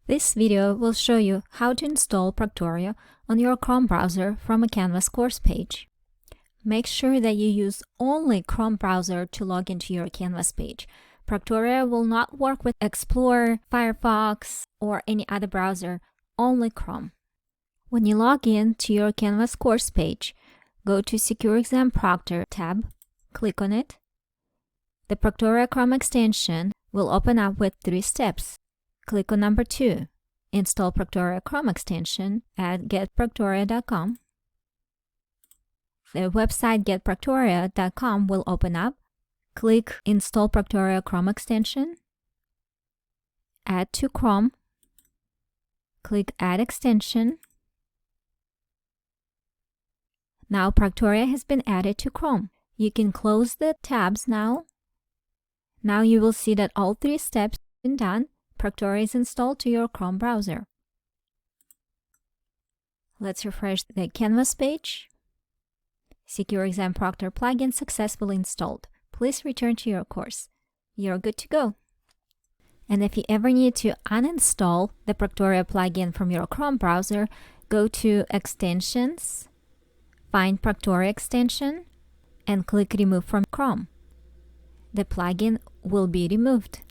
This video will show you how to install Proctoria on your Chrome browser from a Canvas course page. Make sure that you use only Chrome browser to log into your Canvas page. Proctoria will not work with Explorer, Firefox, or any other browser, only Chrome. When you log in to your Canvas course page, go to Secure Exam Proctor tab, click on it. The Proctoria Chrome extension will open up with 3 steps. Click on number 2, Install Proctoria Chrome extension at getproctoria.com. The website getproctoria.com will open up. Click Install Proctoria Chrome extension. Add to Chrome. Click Add extension. Now Proctoria has been added to Chrome. You can close the tabs now. Now you will see that all 3 steps have been done. Proctoria is installed to your Chrome browser. Let's refresh the Canvas page. Secure Exam Proctor plugin successfully installed. Please return to your course. You're good to go. And if you ever need to uninstall the Proctoria plugin from your Chrome browser, go to Extensions, find Proctoria extension, and click Remove from Chrome. The plugin will be removed.